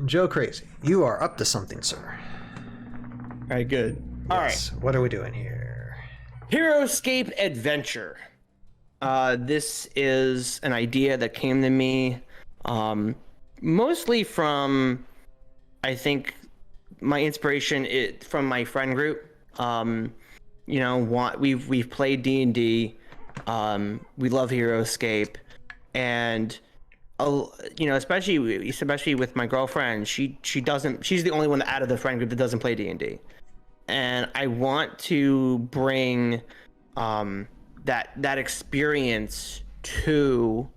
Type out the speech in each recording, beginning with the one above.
Joe Crazy, you are up to something, sir. All right, good. All Yes. What are we doing here? Heroscape Adventure. This is an idea that came to me mostly from, I think, my inspiration from my friend group. We've played D&D. We love Heroscape, and especially with my girlfriend, she doesn't. She's the only one out of the friend group that doesn't play D&D, and I want to bring that experience to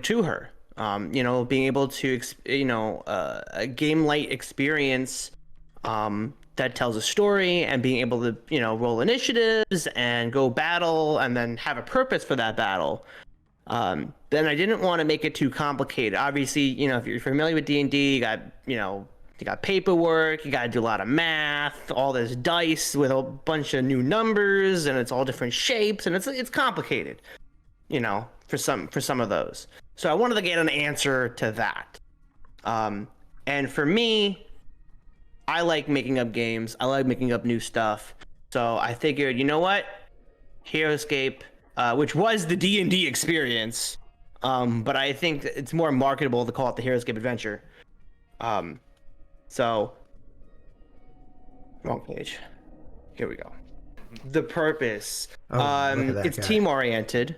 to her. Being able to a game light experience that tells a story, and being able to roll initiatives and go battle and then have a purpose for that battle. Then I didn't want to make it too complicated. Obviously, if you're familiar with D&D, you got paperwork, you got to do a lot of math, all this dice with a bunch of new numbers, and it's all different shapes, and it's complicated, for some of those. So I wanted to get an answer to that. And for me, I like making up games. I like making up new stuff. So I figured, you know what? Heroscape, which was the D&D experience, but I think it's more marketable to call it the Heroscape Adventure. So, wrong page. Here we go. The purpose. It's team-oriented.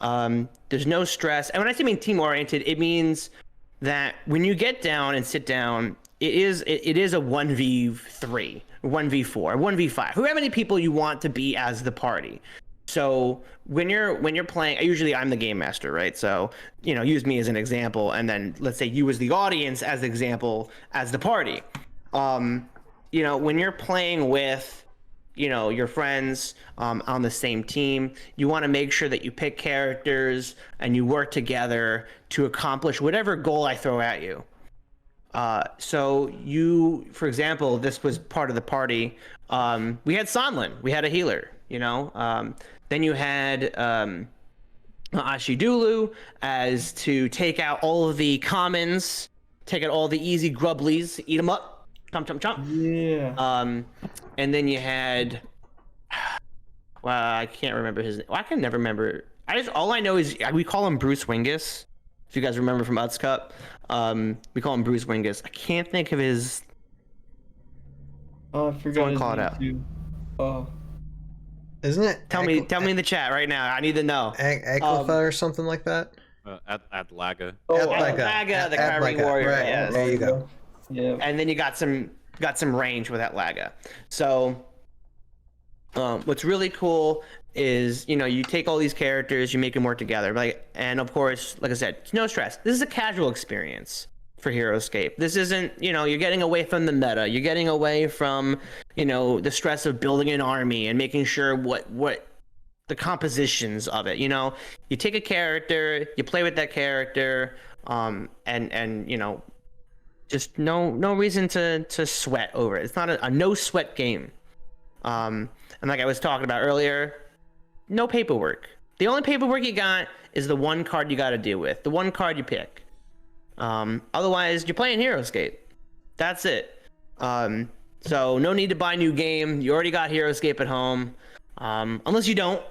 There's no stress. And when I say team-oriented, it means that when you get down and sit down, it is a 1v3, 1v4, 1v5. However many people you want to be as the party. So when you're playing, usually I'm the game master, right? So, use me as an example, and then let's say you as the audience as the example as the party. When you're playing with, your friends on the same team, you want to make sure that you pick characters and you work together to accomplish whatever goal I throw at you. So for example, this was part of the party. We had Sonlin, we had a healer, then you had Ashidulu as to take out all of the commons, take out all the easy grubblies, eat them up, chomp, chomp, chomp. Yeah. And then you had, well, I can't remember his name. Well, I can never remember. All I know is we call him Bruce Wingus. If you guys remember from Utz Cup, we call him Bruce Wingus. I can't think of his. Oh, I forgot. Call it out. Too. Oh. Isn't it? Tell me in the chat right now. I need to know. Aglifa or something like that? Adlaga. Adlaga, the Carving Warrior. Right. Yes. There you go. Yeah. And then you got some range with Adlaga. So what's really cool is you take all these characters, you make them work together, and of course, like I said, it's no stress. This is a casual experience for Heroscape. This isn't, you're getting away from the meta. You're getting away from, the stress of building an army and making sure what the compositions of it. You take a character, you play with that character, and just no reason to sweat over it. It's not a no sweat game. And like I was talking about earlier, no paperwork. The only paperwork you got is the one card you got to deal with, the one card you pick. Otherwise, you're playing Heroscape. That's it. So no need to buy a new game. You already got Heroscape at home, unless you don't,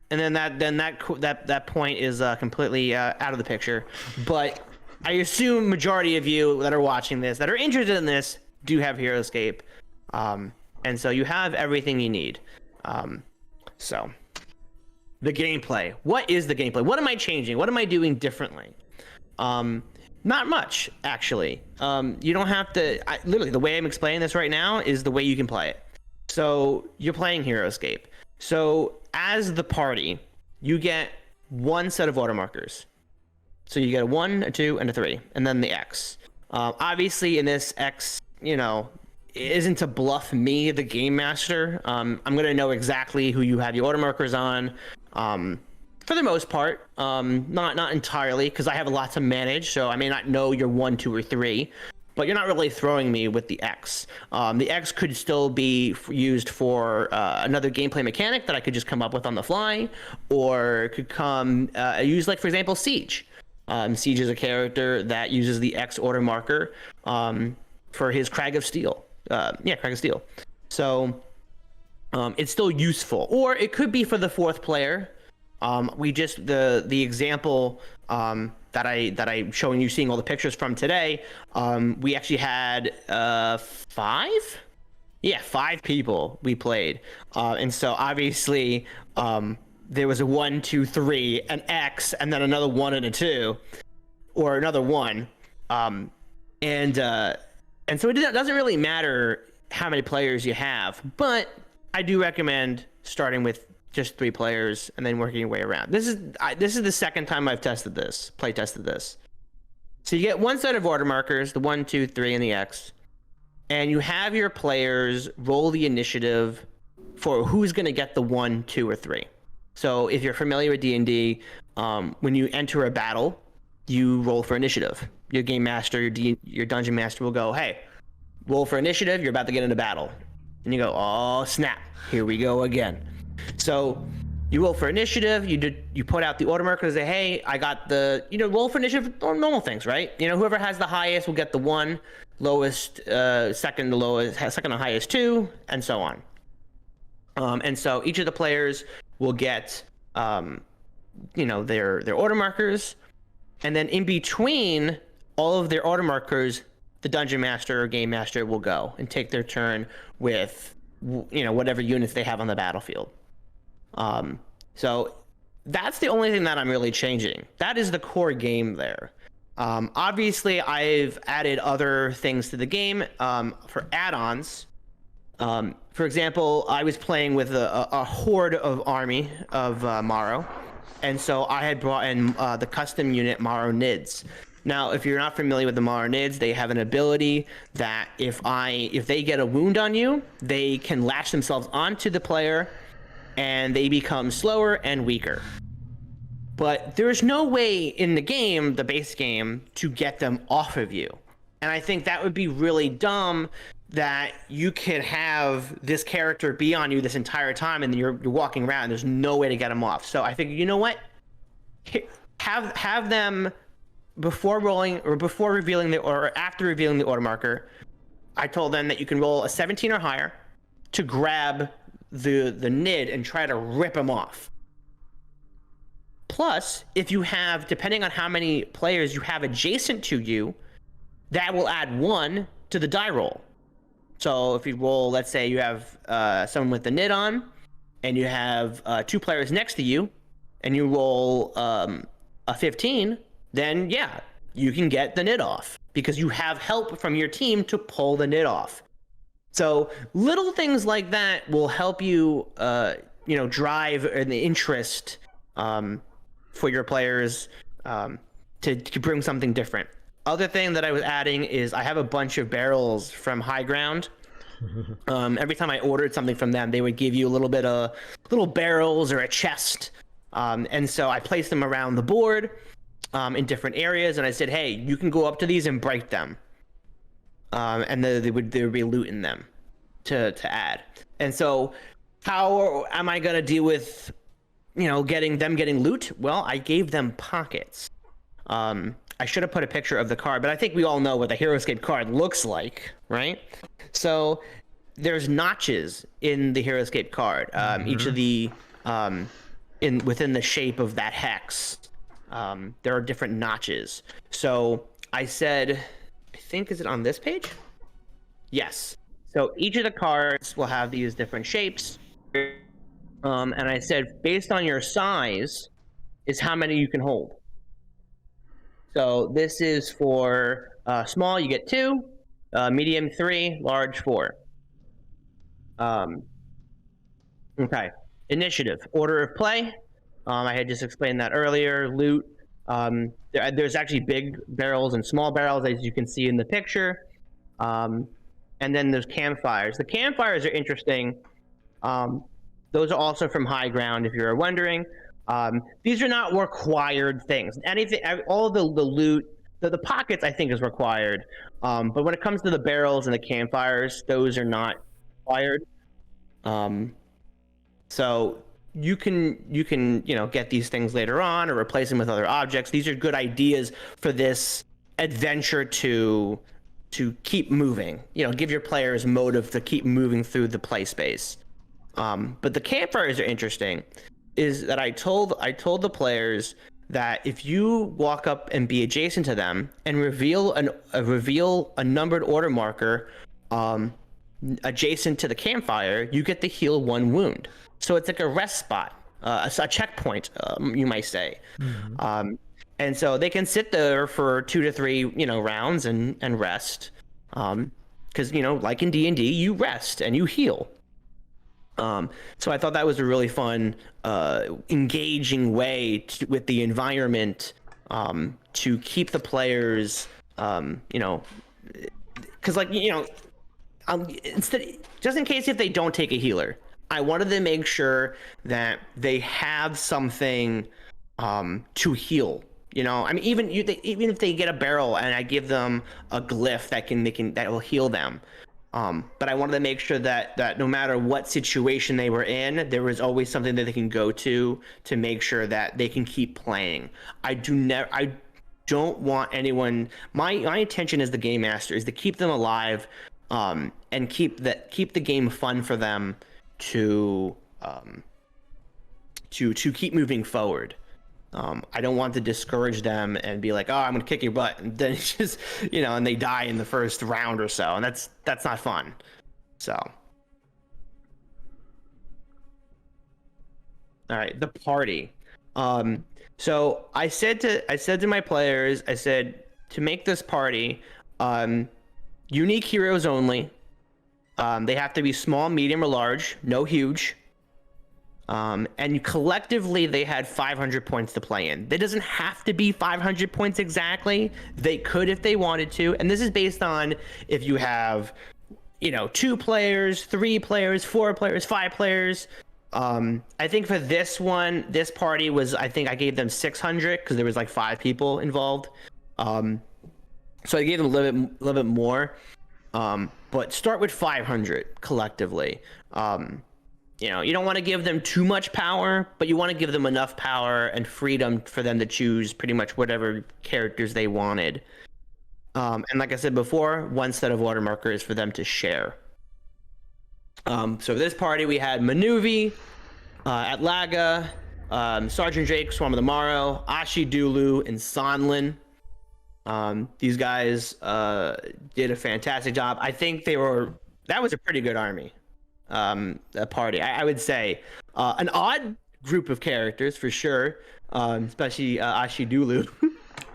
and then that point is completely out of the picture. But I assume majority of you that are watching this, that are interested in this, do have Heroscape, and so you have everything you need. So the gameplay. What is the gameplay? What am I changing? What am I doing differently? Not much, actually. You don't have to. Literally, the way I'm explaining this right now is the way you can play it. So you're playing Heroscape. So as the party, you get one set of order markers. So you get a 1, a 2, and a 3, and then the X. Obviously, in this X, isn't to bluff me, the game master. I'm gonna know exactly who you have your order markers on. For the most part, not entirely, because I have a lot to manage, so I may not know your 1, 2, or 3, but you're not really throwing me with the X. The X could still be used for another gameplay mechanic that I could just come up with on the fly, or could come use, like, for example, Siege. Siege is a character that uses the X order marker for his Crag of Steel. Crag of Steel. So it's still useful, or it could be for the 4th player. We just the example that I'm showing you, seeing all the pictures from today. We actually had 5 people we played, and so obviously there was a 1, 2, 3, an X, and then another 1 and a 2, or another 1, and so it doesn't really matter how many players you have, but I do recommend starting with just 3 players and then working your way around. This is the second time I've play tested this. So you get one set of order markers, the 1, 2, 3, and the X, and you have your players roll the initiative for who's going to get the 1, 2, or 3. So if you're familiar with D&D, when you enter a battle, you roll for initiative. Your game master, your dungeon master will go, hey, roll for initiative, you're about to get into battle. And you go, oh snap, here we go again. So you roll for initiative, you put out the order markers, say, hey, I got the, roll for initiative, normal things, right? Whoever has the highest will get the 1, lowest, second to lowest, second to highest 2, and so on. And so each of the players will get, their order markers, and then in between all of their order markers, the dungeon master or game master will go and take their turn with, whatever units they have on the battlefield. So that's the only thing that I'm really changing. That is the core game there. Obviously, I've added other things to the game for add-ons. For example, I was playing with a horde of army of Morrow, and so I had brought in the custom unit Morrow Nids. Now, if you're not familiar with the Morrow Nids, they have an ability that if they get a wound on you, they can latch themselves onto the player, and they become slower and weaker. But there's no way in the game, the base game, to get them off of you. And I think that would be really dumb, that you could have this character be on you this entire time, and then you're walking around and there's no way to get them off. So I think, you know what? Have them before rolling, or before revealing or after revealing the order marker. I told them that you can roll a 17 or higher to grab the Nid and try to rip them off. Plus, if you have, depending on how many players you have adjacent to you, that will add 1 to the die roll. So if you roll, let's say you have someone with the Nid on, and you have 2 players next to you, and you roll a 15, then yeah, you can get the Nid off, because you have help from your team to pull the Nid off. So little things like that will help you, drive an interest for your players to bring something different. Other thing that I was adding is I have a bunch of barrels from High Ground. Every time I ordered something from them, they would give you a little bit of little barrels or a chest. And so I placed them around the board in different areas, and I said, hey, you can go up to these and break them. And there would be loot in them to add. And so how am I going to deal with, getting loot? Well, I gave them pockets. I should have put a picture of the card, but I think we all know what the Heroscape card looks like, right? So there's notches in the Heroscape card. Each of the within the shape of that hex, there are different notches. So I said, I think, is it on this page? Yes. So each of the cards will have these different shapes. And I said, based on your size, is how many you can hold. So this is for small, you get 2, medium 3, large 4. Okay. Initiative, order of play. I had just explained that earlier. Loot. There's actually big barrels and small barrels, as you can see in the picture. And then there's campfires. The campfires are interesting. Those are also from High Ground, if you're wondering. These are not required things. Anything, all of the loot, the pockets, I think, is required. But when it comes to the barrels and the campfires, those are not required. So get these things later on or replace them with other objects. These are good ideas for this adventure to keep moving. Give your players motive to keep moving through the play space. But the campfires are interesting. Is that I told the players that if you walk up and be adjacent to them and reveal a numbered order marker adjacent to the campfire, you get to heal 1 wound. So it's like a rest spot, a checkpoint, you might say. Mm-hmm. And so they can sit there for 2 to 3, rounds and rest. Because like in D&D, you rest and you heal. So I thought that was a really fun, engaging way with the environment, to keep the players, because instead, just in case if they don't take a healer, I wanted to make sure that they have something to heal. Even if they get a barrel and I give them a glyph that will heal them. But I wanted to make sure that no matter what situation they were in, there was always something that they can go to make sure that they can keep playing. I don't want anyone. My intention as the game master is to keep them alive, and keep the game fun for them to keep moving forward. I don't want to discourage them and be like, oh, I'm gonna kick your butt, and then it's just and they die in the first round or so, and that's not fun. So, all right, the party. So I said to my players, I said to make this party, unique heroes only. They have to be small, medium, or large, no huge. And collectively they had 500 points to play in. It doesn't have to be 500 points exactly. They could if they wanted to. And this is based on if you have, 2 players, 3 players, 4 players, 5 players. I think for this party I think I gave them 600 because there was like 5 people involved. So I gave them a little bit more. But start with 500 collectively. You don't want to give them too much power, but you want to give them enough power and freedom for them to choose pretty much whatever characters they wanted. And like I said before, 1 set of water markers for them to share. So this party, we had Manuvi, Atlaga, Sergeant Drake, Swarm of the Morrow, Ashi Dulu, and Sonlin. These guys did a fantastic job. I think that was a pretty good army. A party, I would say, an odd group of characters for sure, especially Ashidulu.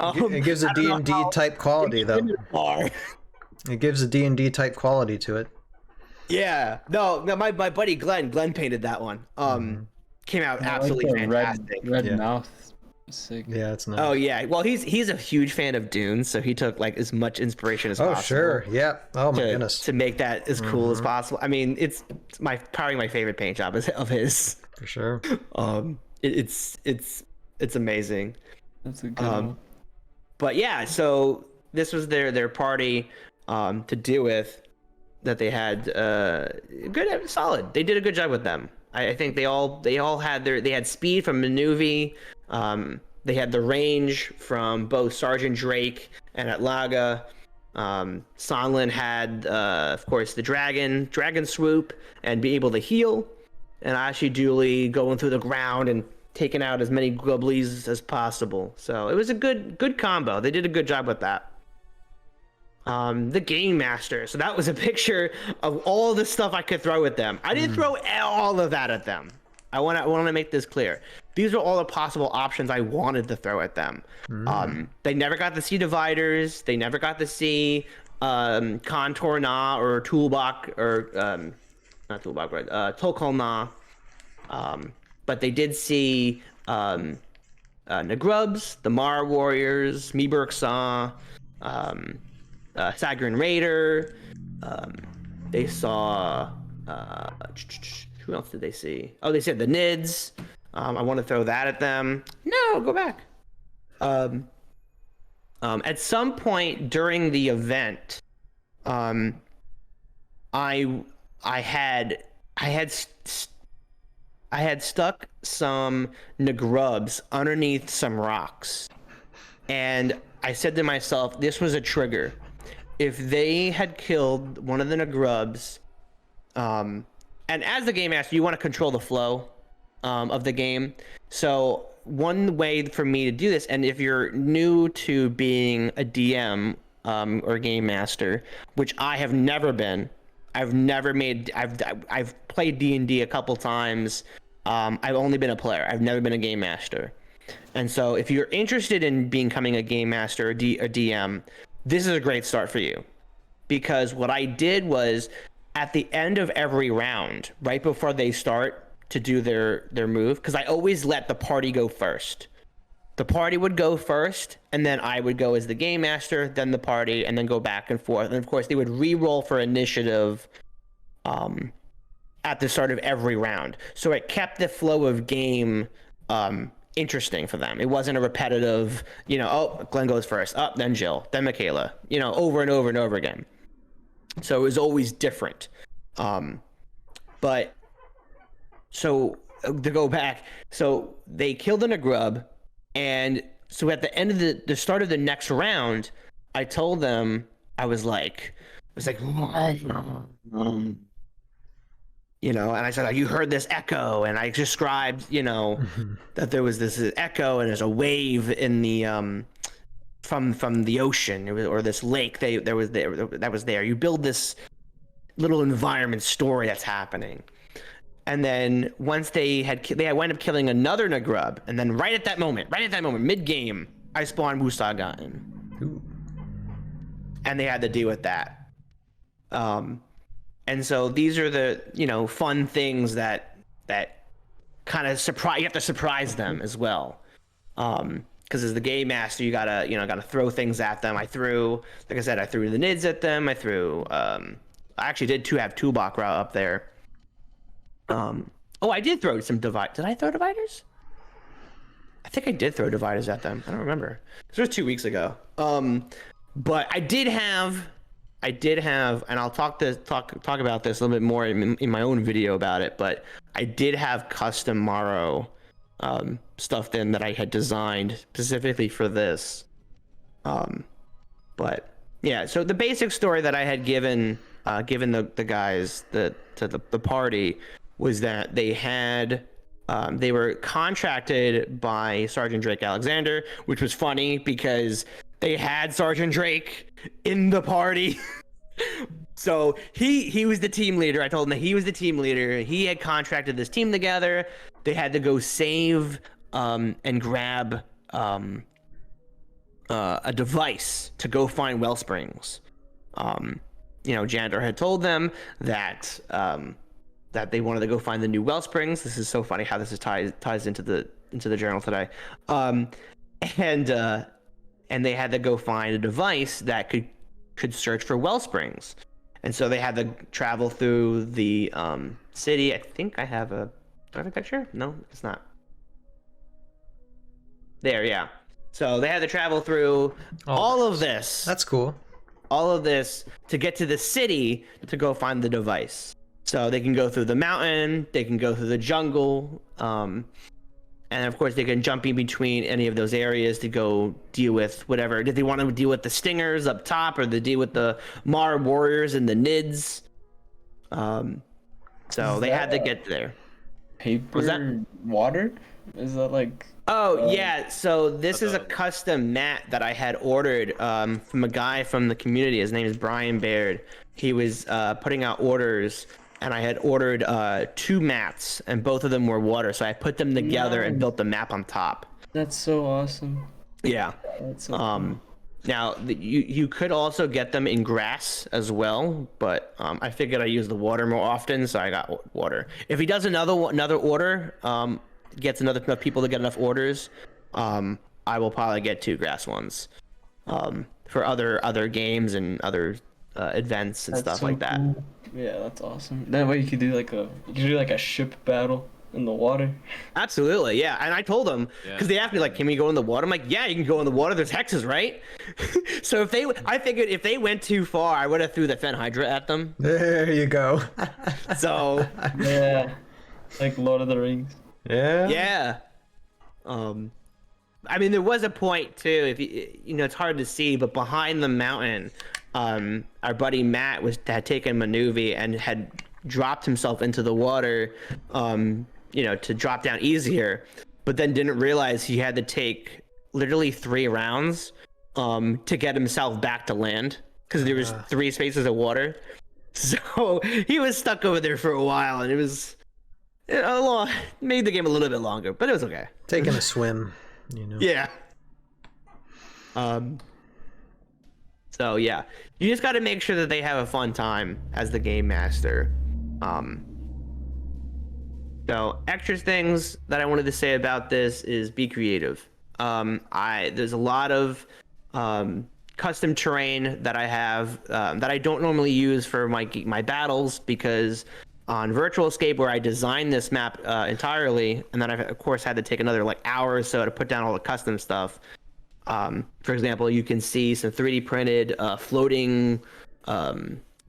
It gives a D&D type quality though. It gives a D&D type quality to it. Yeah, no, my buddy Glenn painted that one. Came out absolutely fantastic. Red mouth. Sick. Yeah, it's nice. Oh yeah, well he's a huge fan of Dune, so he took like as much inspiration as possible. Oh sure, yeah. Oh my goodness. To make that as cool as possible. I mean, it's probably my favorite paint job of his. For sure. It's amazing. That's a good one. But yeah, so this was their party to deal with that they had good, solid. They did a good job with them. I think they all had speed from Manuvi. They had the range from both Sergeant Drake and Atlaga. Sonlin had, of course, the dragon swoop and be able to heal. And Ashi Dooley going through the ground and taking out as many gobblies as possible. So it was a good combo. They did a good job with that. The Game Master. So that was a picture of all the stuff I could throw at them. I didn't throw all of that at them. I want to make this clear. These are all the possible options I wanted to throw at them. They never got to see dividers. They never got to see contour na or toolbox or not toolbox, right? Tokol na. But they did see Nagrubs, the Mar Warriors, Meeburg Saw, Sagarin Raider. They saw who else did they see? Oh, they said the Nids. I want to throw that at them. No, go back. At some point during the event, I had I had stuck some Nagrubs underneath some rocks, and I said to myself, this was a trigger. If they had killed one of the Nagrubs, and as the game master, you want to control the flow of the game. So one way for me to do this, and if you're new to being a DM or game master, which I have never been, I've played D&D a couple times. I've only been a player. I've never been a game master. And so if you're interested in becoming a game master or DM, this is a great start for you. Because what I did was, at the end of every round, right before they start to do their move, because I always let the party go first. The party would go first, and then I would go as the game master, then the party, and then go back and forth. And of course, they would re-roll for initiative at the start of every round. So it kept the flow of game interesting for them. It wasn't a repetitive, oh, Glenn goes first, up, then Jill, then Michaela, over and over and over again. So it was always different. But so to go back, so they killed in a grub, and so at the end of the start of the next round, I told them, I was like, and I said, you heard this echo, and I described, that there was this echo, and there's a wave in the from the ocean or this lake that was there. You build this little environment story that's happening. And then once they wind up killing another Nagrub, and then right at that moment, mid-game, I spawned Wusagan. And they had to deal with that. And so these are the, fun things that kind of you have to surprise them as well. Because as the game master, you gotta throw things at them. I threw the Nids at them. I threw, I actually did have Tubok route up there. I did throw some divide. Did I throw dividers? I think I did throw dividers at them. I don't remember. This was 2 weeks ago. But I did have, and I'll talk about this a little bit more in my own video about it. But I did have custom Morrow stuff in that I had designed specifically for this. But yeah, so the basic story that I had given the guys to the party was that they were contracted by Sergeant Drake Alexander, which was funny because they had Sergeant Drake in the party. So he was the team leader. I told him that he was the team leader. He had contracted this team together. They had to go save and grab a device to go find Wellsprings. Janitor had told them that they wanted to go find the new Wellsprings. This is so funny how this ties into the journal today. And they had to go find a device that could search for Wellsprings. And so they had to travel through the city. I think I have do I have a picture? No, it's not. There, yeah. So they had to travel through all of this. That's cool. All of this to get to the city to go find the device. So they can go through the mountain, they can go through the jungle, and of course they can jump in between any of those areas to go deal with whatever. Did they want to deal with the stingers up top, or they deal with the Mar warriors and the Nids? So they had to get there. Paper water? Is that like... Oh, yeah. So this is a custom mat that I had ordered from a guy from the community. His name is Brian Baird. He was putting out orders, and I had ordered 2 mats, and both of them were water. So I put them together and built the map on top. That's so awesome. Yeah. That's so cool. Now, you could also get them in grass as well, but I figured I use the water more often, so I got water. If he does another order, gets enough people to get enough orders, I will probably get 2 grass ones for other games and other events and stuff like that. Cool. Yeah, that's awesome. That way you could do like a ship battle in the water. Absolutely, yeah. And I told them, because they asked me, like, can we go in the water? I'm like, yeah, you can go in the water. There's hexes, right? So I figured if they went too far, I would have threw the Fen Hydra at them. There you go. So Yeah. Like Lord of the Rings. Yeah. Yeah. I mean, there was a point too. If you know, it's hard to see, but behind the mountain, our buddy Matt had taken Manuvi and had dropped himself into the water, you know, to drop down easier, but then didn't realize he had to take literally 3 rounds, to get himself back to land because there was 3 spaces of water. So he was stuck over there for a while, and it was made the game a little bit longer, but it was okay. Taking a swim, you know. Yeah. So yeah, you just got to make sure that they have a fun time as the game master. So extra things that I wanted to say about this is be creative. There's a lot of custom terrain that I have that I don't normally use for my battles, because on Virtual Escape, where I designed this map entirely, and then I of course had to take another like hour or so to put down all the custom stuff. For example, you can see some 3D printed floating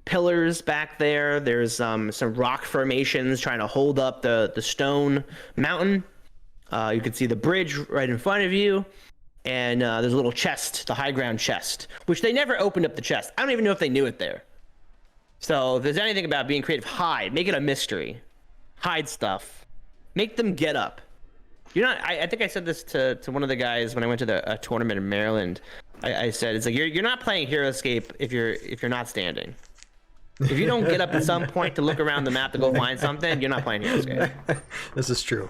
pillars back there. There's some rock formations trying to hold up the stone mountain. You can see the bridge right in front of you, and there's a little chest, the high ground chest, which they never opened up the chest. I don't even know if they knew it there. So if there's anything about being creative, make it a mystery. Hide stuff. Make them get up. You're not. I think I said this to one of the guys when I went to a tournament in Maryland. I said, it's like you're not playing Heroscape if you're not standing. If you don't get up at some point to look around the map to go find something, you're not playing Heroscape. This is true.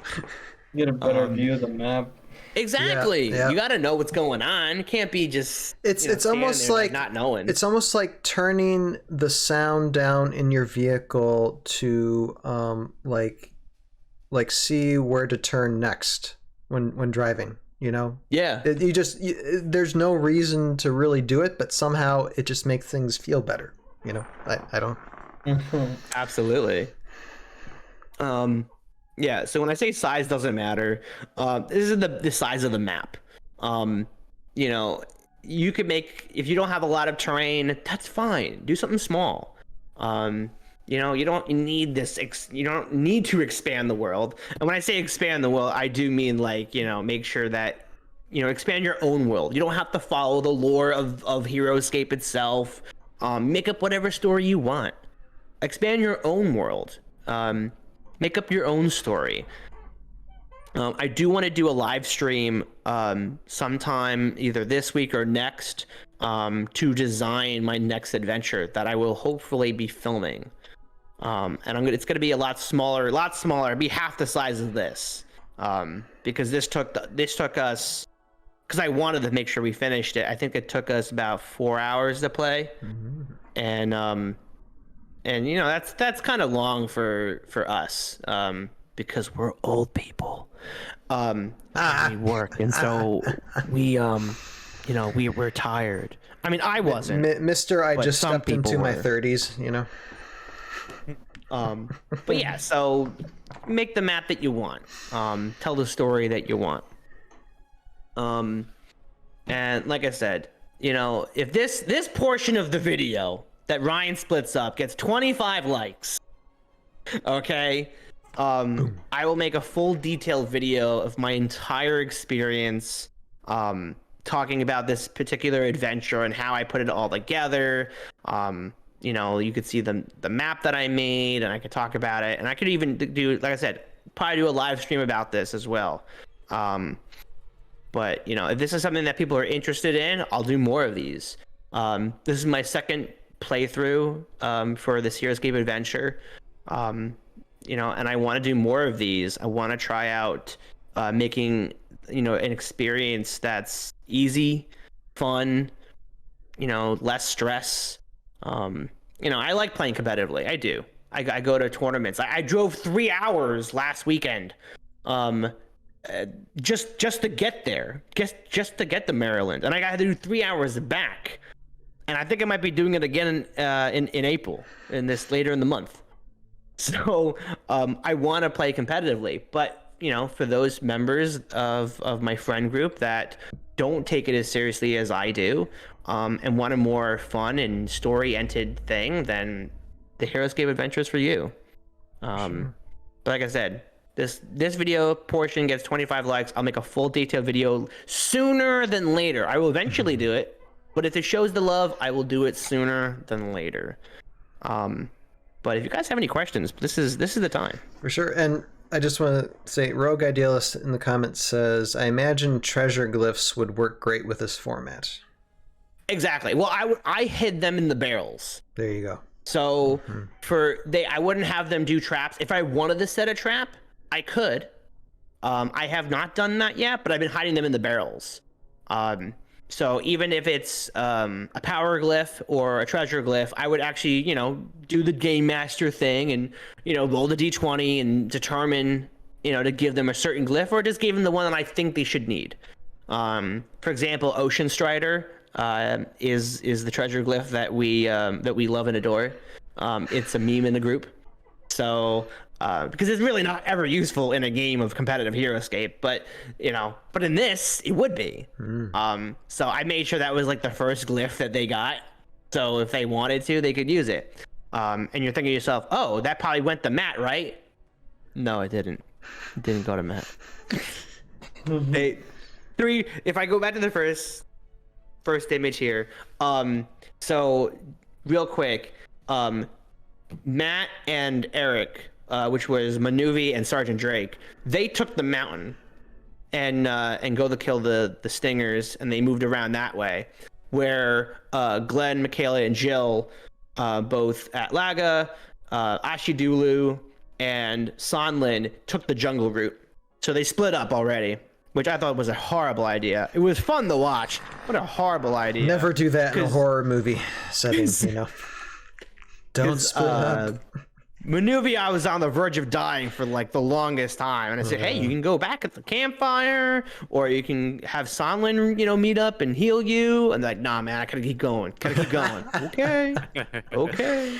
Get a better view of the map. Exactly. Yeah. You got to know what's going on. It can't be just It's almost like not knowing. It's almost like turning the sound down in your vehicle to like see where to turn next when driving, you know? Yeah. There's no reason to really do it, but somehow it just makes things feel better, you know? I don't. Absolutely. Yeah, so when I say size doesn't matter, this is the size of the map. You know, you could make, if you don't have a lot of terrain, that's fine. Do something small. You know, you don't need you don't need to expand the world. And when I say expand the world, I do mean like, you know, make sure that, you know, expand your own world. You don't have to follow the lore of Heroscape itself. Make up whatever story you want. Expand your own world. Make up your own story. I do want to do a live stream sometime either this week or next to design my next adventure that I will hopefully be filming. And it's going to be a lot smaller, be half the size of this, because this took us, because I wanted to make sure we finished it. I think it took us about 4 hours to play, and you know that's kind of long for us, because we're old people, and we work, and so we you know we're tired. I mean, I wasn't, Mister. I just some stepped into people my were. 30s, you know. But yeah, so make the map that you want. Tell the story that you want. And like I said, you know, if this portion of the video that Ryan splits up gets 25 likes, okay, I will make a full detailed video of my entire experience, talking about this particular adventure and how I put it all together. You know, you could see the map that I made, and I could talk about it, and I could even do, like I said, probably do a live stream about this as well. But you know, if this is something that people are interested in, I'll do more of these. This is my second playthrough for this Heroscape Adventure. You know, and I want to do more of these. I want to try out making, you know, an experience that's easy, fun, you know, less stress. You know, I like playing competitively. I do. I go to tournaments. I drove 3 hours last weekend, just to get there, just to get to Maryland, and I got to do 3 hours back. And I think I might be doing it again in April, later in the month. So I want to play competitively, but you know, for those members of my friend group that don't take it as seriously as I do, and want a more fun and story-oriented thing, then the Heroscape Adventure is for you. Sure. But like I said, this video portion gets 25 likes. I'll make a full detailed video sooner than later. I will eventually do it, but if it shows the love, I will do it sooner than later. But if you guys have any questions, this is the time. For sure. And I just want to say, Rogue Idealist in the comments says, I imagine treasure glyphs would work great with this format. Exactly. Well, I hid them in the barrels. There you go. So I wouldn't have them do traps. If I wanted to set a trap, I could. I have not done that yet, but I've been hiding them in the barrels. So even if it's a power glyph or a treasure glyph, I would actually, do the game master thing and, roll the d20 and determine, to give them a certain glyph, or just give them the one that I think they should need. For example, Ocean Strider is the treasure glyph that we love and adore. It's a meme in the group. So because it's really not ever useful in a game of competitive Heroscape, but in this it would be. So I made sure that was like the first glyph that they got, so if they wanted to, they could use it. And you're thinking to yourself, oh, that probably went to Matt, right? No, it didn't. It didn't go to Matt. If I go back to the first image here, so real quick, Matt and Eric, which was Manuvi and Sergeant Drake, they took the mountain and go to kill the stingers, and they moved around that way. Where Glenn, Michaela, and Jill, both at Laga, Ashidulu, and Sonlin took the jungle route. So they split up already, which I thought was a horrible idea. It was fun to watch. What a horrible idea. Never do that in a horror movie setting, Don't split up. Manuvia was on the verge of dying for like the longest time, and I said, "Hey, you can go back at the campfire, or you can have Sonlin, meet up and heal you." And like, "Nah, man, I gotta keep going. Okay, okay.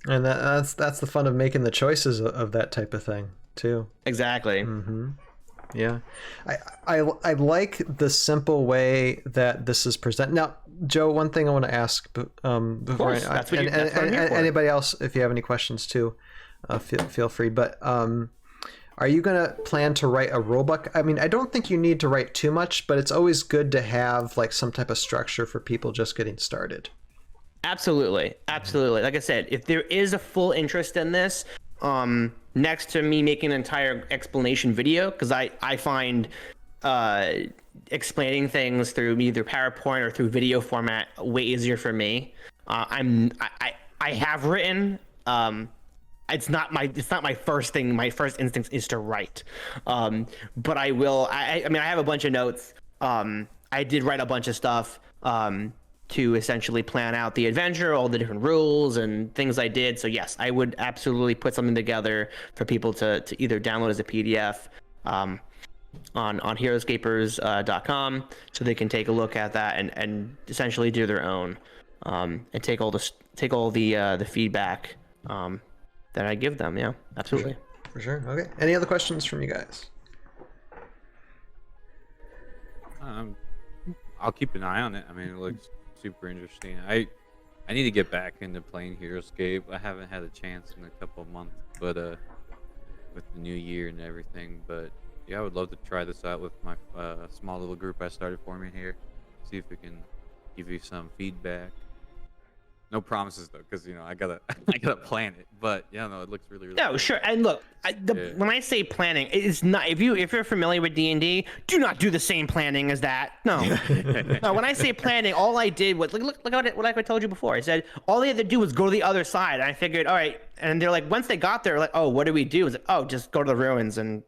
And that's the fun of making the choices of that type of thing too. Exactly. Yeah, I like the simple way that this is presented. Now, Joe, one thing I want to ask before anybody else, if you have any questions too, feel free. But are you gonna plan to write a rulebook? I mean, I don't think you need to write too much, but it's always good to have like some type of structure for people just getting started. Absolutely. Like I said, if there is a full interest in this, next to me making an entire explanation video, because I find explaining things through either PowerPoint or through video format way easier for me. I have written. It's not my first thing. My first instinct is to write, but I will. I mean, I have a bunch of notes. I did write a bunch of stuff to essentially plan out the adventure, all the different rules and things I did. So yes, I would absolutely put something together for people to either download as a PDF on heroscapers.com, so they can take a look at that and essentially do their own, and take all the feedback that I give them. Yeah, absolutely. For sure. Okay. Any other questions from you guys? I'll keep an eye on it. I mean, it looks super interesting. I need to get back into playing Heroscape. I haven't had a chance in a couple of months, but with the new year and everything. But yeah, I would love to try this out with my small little group I started forming here. See if we can give you some feedback. No promises though, because I gotta plan it. But yeah, no, it looks really no, cool. Sure. And look, when I say planning, it's not if you're familiar with D&D, do not do the same planning as that. No, no. When I say planning, all I did was look what I told you before. I said all they had to do was go to the other side. And I figured, all right. And they're like, once they got there, like, oh, what do we do? It's like, oh, just go to the ruins and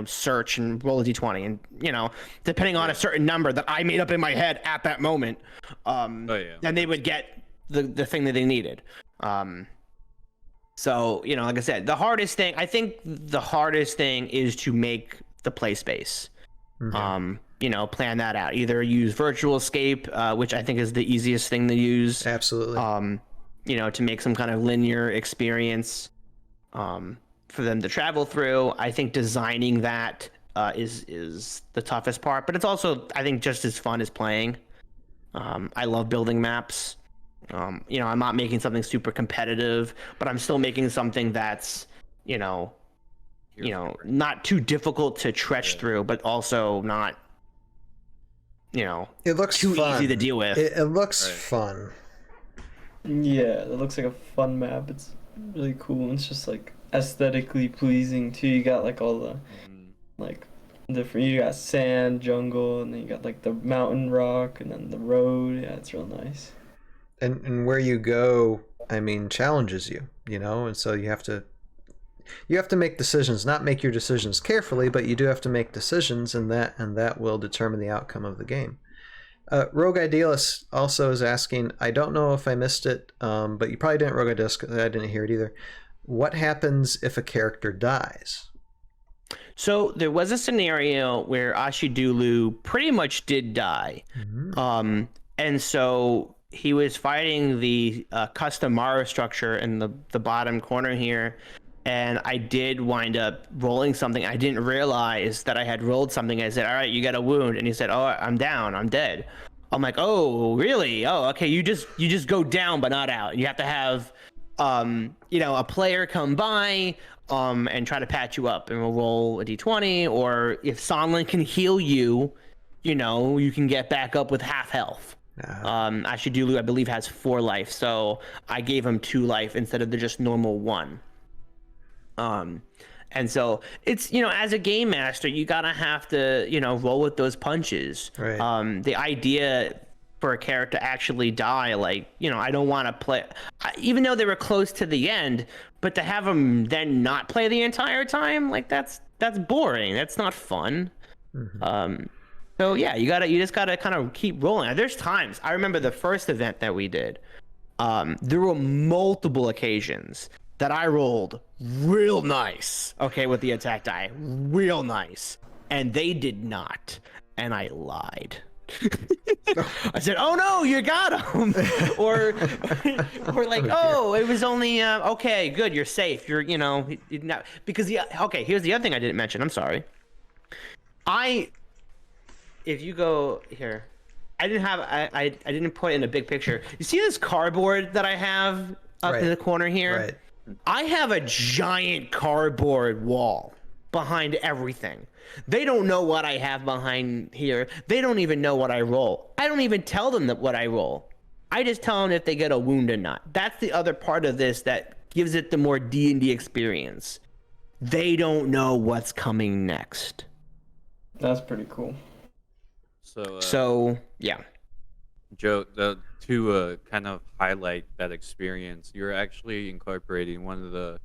search and roll a d20, and depending on a certain number that I made up in my head at that moment, then they would get the thing that they needed. So like I said, the hardest thing is to make the play space. Plan that out. Either use virtual escape, which I think is the easiest thing to use. Absolutely. To make some kind of linear experience for them to travel through. I think designing that is the toughest part, but it's also, I think, just as fun as playing. I love building maps. I'm not making something super competitive, but I'm still making something that's, not too difficult to trudge through, but also not, it looks too fun. easy to deal with. It looks fun. Yeah, it looks like a fun map. It's really cool. It's just like aesthetically pleasing too. You got like all the like different. You got sand, jungle, and then you got like the mountain rock, and then the road. Yeah, it's real nice. And where you go, I mean, challenges you, and so you have to make decisions. Not make your decisions carefully, but you do have to make decisions, and that will determine the outcome of the game. Rogue Idealist also is asking, I don't know if I missed it, but you probably didn't, Rogue Idealist, because I didn't hear it either. What happens if a character dies? So there was a scenario where Ashidulu pretty much did die. Mm-hmm. And so he was fighting the custom Mara structure in the bottom corner here. And I did wind up rolling something. I didn't realize that I had rolled something. I said, all right, you got a wound. And he said, oh, I'm down. I'm dead. I'm like, oh, really? Oh, okay. You just go down, but not out. You have to have, a player come by and try to patch you up. And we'll roll a d20. Or if Sonlin can heal you, you can get back up with half health. Ashidulu, I believe, has 4 life. So I gave him 2 life instead of the just normal 1. And so it's, as a game master, you gotta have to, roll with those punches. Right. The idea for a character to actually die, I don't want to play, even though they were close to the end, but to have them then not play the entire time, that's boring. That's not fun. Mm-hmm. So yeah, you just gotta kind of keep rolling. There's times, I remember the first event that we did, there were multiple occasions that I rolled real nice, with the attack die, real nice, and they did not, and I lied. I said, "Oh no, you got him," or like, "Oh, it was only okay, good, you're safe, you're not," because here's the other thing I didn't mention. I'm sorry. If you go here, I didn't put in a big picture. You see this cardboard that I have up in the corner here? Right. I have a giant cardboard wall behind everything. They don't know what I have behind here. They don't even know what I roll. I don't even tell them what I roll. I just tell them if they get a wound or not. That's the other part of this that gives it the more D&D experience. They don't know what's coming next. That's pretty cool. So yeah. Joe, to kind of highlight that experience, you're actually incorporating one of the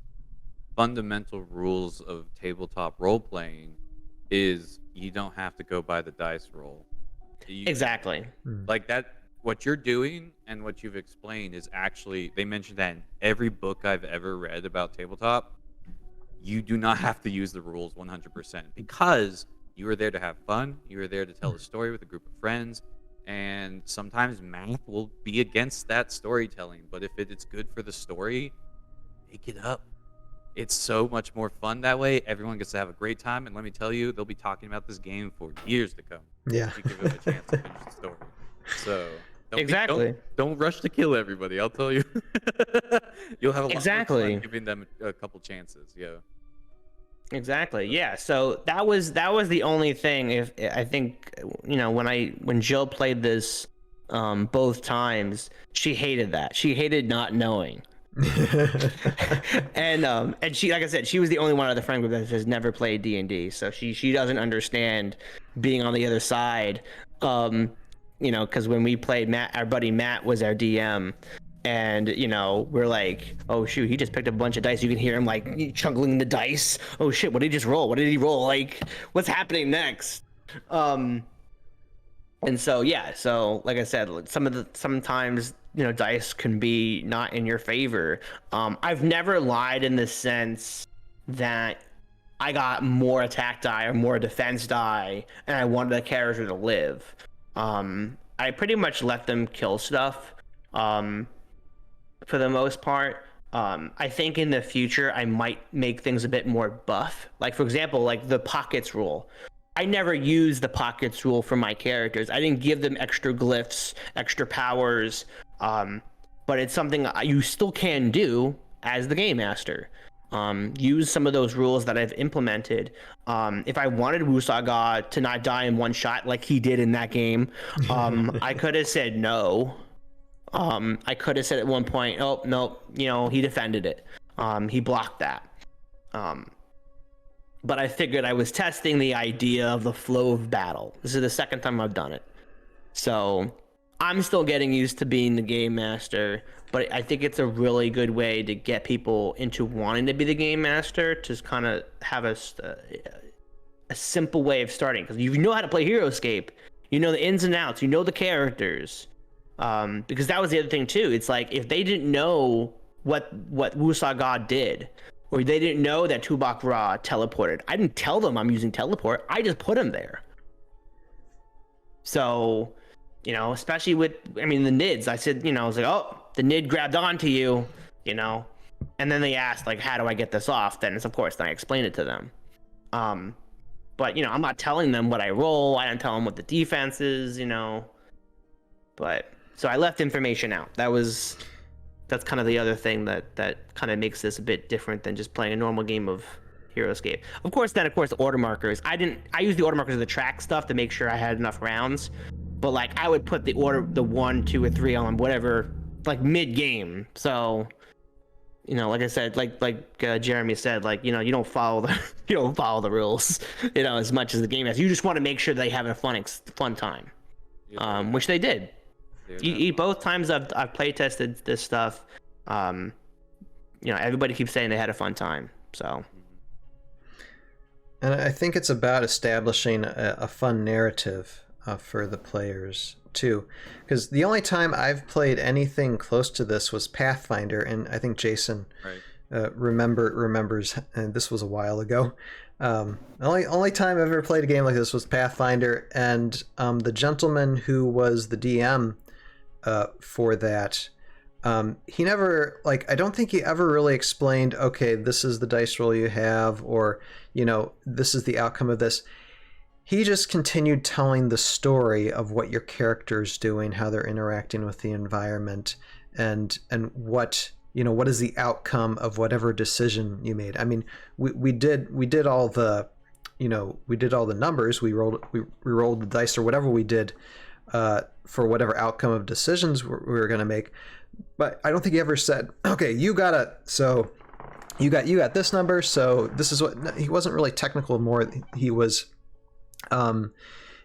fundamental rules of tabletop role-playing is you don't have to go by the dice roll. Exactly. Like that, what you're doing and what you've explained is actually, they mentioned that in every book I've ever read about tabletop. You do not have to use the rules 100% because you are there to have fun. You are there to tell a story with a group of friends. And sometimes math will be against that storytelling, but if it's good for the story, make it up. It's so much more fun that way. Everyone gets to have a great time, and let me tell you, they'll be talking about this game for years to come. Yeah. If you give them a chance to finish the story. So exactly. Don't rush to kill everybody. I'll tell you. You'll have a lot more fun giving them a couple chances. Yeah. Exactly. Yeah. So that was the only thing. If I think when Jill played this both times, she hated that. She hated not knowing. and she, like I said, she was the only one of the friend group that has never played D&D, so she doesn't understand being on the other side. Because when we played, our buddy Matt was our DM. And, we're like, oh, shoot, he just picked up a bunch of dice. You can hear him, like, chunkling the dice. Oh, shit, what did he just roll? What did he roll? Like, what's happening next? And so, yeah. So, like I said, sometimes, dice can be not in your favor. I've never lied in the sense that I got more attack die or more defense die, and I wanted the character to live. I pretty much let them kill stuff. For the most part. I think in the future I might make things a bit more buff. Like, for example, like the pockets rule. I never used the pockets rule for my characters. I didn't give them extra glyphs, extra powers. but it's something you still can do as the game master. Use some of those rules that I've implemented. If I wanted Wusaga to not die in one shot like he did in that game, I could have said no. I could have said at one point, oh, no, he defended it. He blocked that. But I figured I was testing the idea of the flow of battle. This is the second time I've done it. So I'm still getting used to being the game master, but I think it's a really good way to get people into wanting to be the game master, to kind of have a simple way of starting. Because you know how to play Heroscape, you know the ins and outs, you know the characters. Because that was the other thing too. It's like, if they didn't know what Wusaga did, or they didn't know that Tuvok Ra teleported, I didn't tell them I'm using teleport. I just put him there. So, especially with, the NIDs, I said, I was like, oh, the NID grabbed onto you, and then they asked, like, how do I get this off? Then, of course, I explained it to them. But, I'm not telling them what I roll. I don't tell them what the defense is, But, so I left information out. That's kind of the other thing that kind of makes this a bit different than just playing a normal game of Heroscape. Of course, the order markers. I used the order markers of the track stuff to make sure I had enough rounds. But like, I would put the 1, 2, or 3 on whatever, like mid game. So, like I said, like Jeremy said, like, you don't follow the rules, as much as the game has. You just want to make sure they have a fun time, which they did. Both times I've play tested this stuff, everybody keeps saying they had a fun time. So, and I think it's about establishing a fun narrative for the players too, because the only time I've played anything close to this was Pathfinder, and I think Jason remembers, and this was a while ago. Only time I've ever played a game like this was Pathfinder, and the gentleman who was the DM for that, he never, I don't think he ever really explained, okay, this is the dice roll you have, or this is the outcome of this. He just continued telling the story of what your character's doing, how they're interacting with the environment, and what what is the outcome of whatever decision you made. I mean, we did all the numbers, we rolled the dice or whatever we did for whatever outcome of decisions we were going to make. But I don't think he ever said, okay, you got this number, so this is what. He wasn't really technical. More, he was in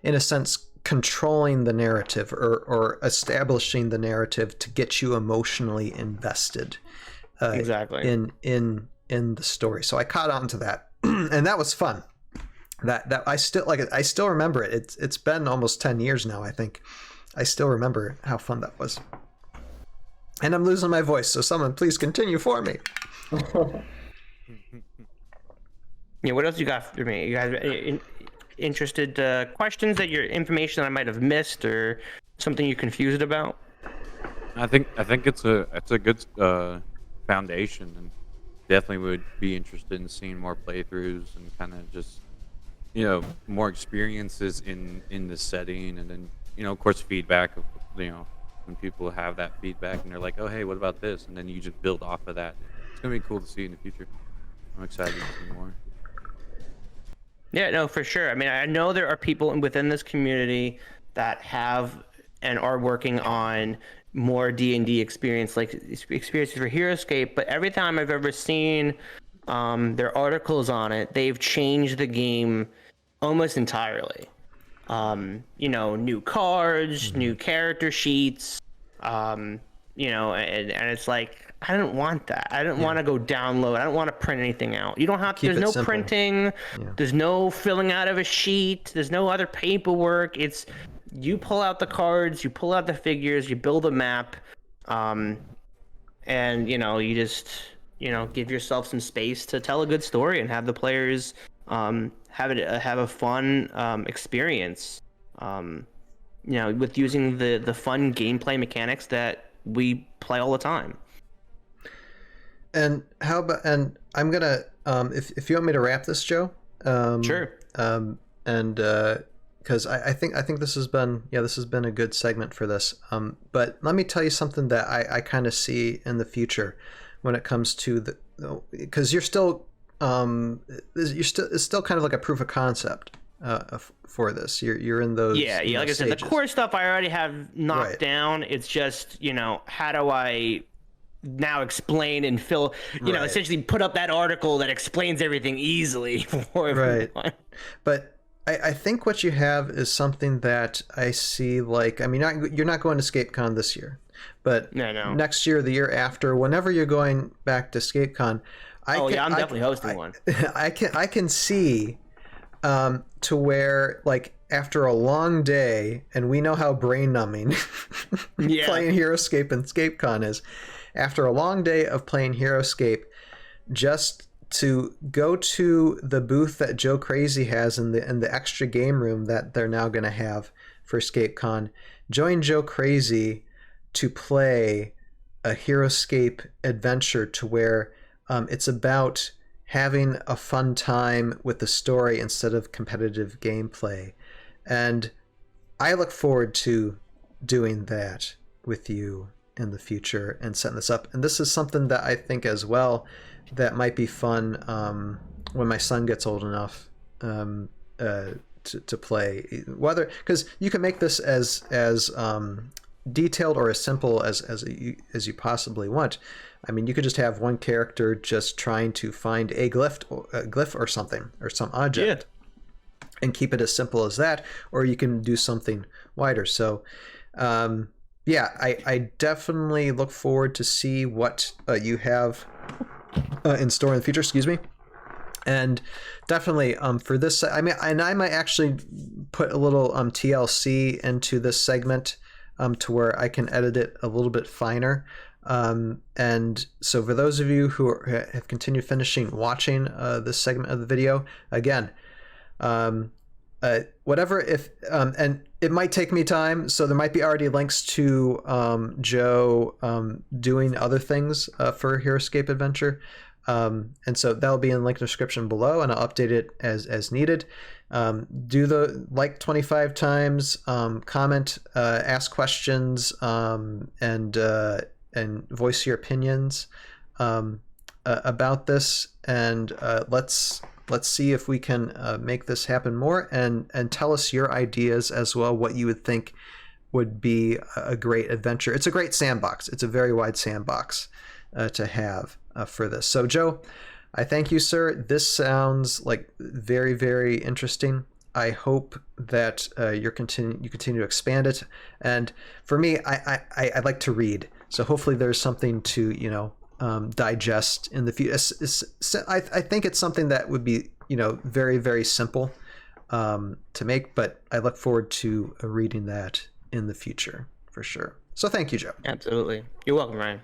a sense controlling the narrative or establishing the narrative to get you emotionally invested exactly in the story. So I caught on to that and that was fun. That I still remember it. It's been almost 10 years now, I think. I still remember how fun that was. And I'm losing my voice, so someone please continue for me. Yeah, what else you got for me? You guys interested questions that your information that I might have missed or something you're confused about? I think it's a good foundation, and definitely would be interested in seeing more playthroughs and kind of just more experiences in the setting, and then of course feedback of when people have that feedback and they're like, oh hey, what about this, and then you just build off of that. It's gonna be cool to see in the future. I'm excited to see more. Yeah, no, for sure. I mean, I know there are people within this community that have and are working on more D&D experiences for Heroscape, but every time I've ever seen their articles on it, they've changed the game almost entirely. New cards, new character sheets, and it's like, I don't want that. I don't want to go download. I don't want to print anything out. You don't have to. There's no simple printing. Yeah. There's no filling out of a sheet. There's no other paperwork. It's you pull out the cards, you pull out the figures, you build a map, and you just give yourself some space to tell a good story and have the players have a fun experience. With using the fun gameplay mechanics that we play all the time. And how about? And I'm gonna if you want me to wrap this, Joe. Sure. because I think this has been a good segment for this. But let me tell you something that I kind of see in the future when it comes to because it's still kind of like a proof of concept for this. You're in those like I said, the core stuff I already have knocked down. It's just how do I now explain and fill essentially put up that article that explains everything easily for everyone. Right. But I think what you have is something that I see, like, I mean, you're not going to ScapeCon this year, but no. Next year, the year after, whenever you're going back to ScapeCon, I'm definitely hosting one. I can see to where, like, after a long day, and we know how brain numbing playing Heroscape and ScapeCon is. After a long day of playing Heroscape, just to go to the booth that Joe Crazy has in the extra game room that they're now going to have for ScapeCon, join Joe Crazy to play a Heroscape Adventure, to where it's about having a fun time with the story instead of competitive gameplay. And I look forward to doing that with you in the future and setting this up. And this is something that I think as well that might be fun when my son gets old enough to play. Whether, because you can make this as detailed or as simple as you possibly want. I mean, you could just have one character just trying to find a glyph or something, or some object, and keep it as simple as that. Or you can do something wider. So I definitely look forward to see what you have in store in the future. Excuse me. And definitely for this, I mean, and I might actually put a little TLC into this segment to where I can edit it a little bit finer. And so for those of you who have continued watching this segment of the video, again, whatever, if and it might take me time, so there might be already links to Joe doing other things for Heroscape Adventure, and so that'll be in the link description below, and I'll update it as needed. Do the like 25 times, comment, ask questions, and voice your opinions about this, and let's see if we can make this happen more, and tell us your ideas as well, what you would think would be a great adventure. It's a great sandbox. It's a very wide sandbox to have for this. So Joe, I thank you, sir. This sounds like very, very interesting. I hope that you continue to expand it. And for me, I like to read. So hopefully there's something to, digest in the future. I think it's something that would be, very, very simple to make, but I look forward to reading that in the future for sure. So thank you, Joe. Absolutely. You're welcome, Ryan.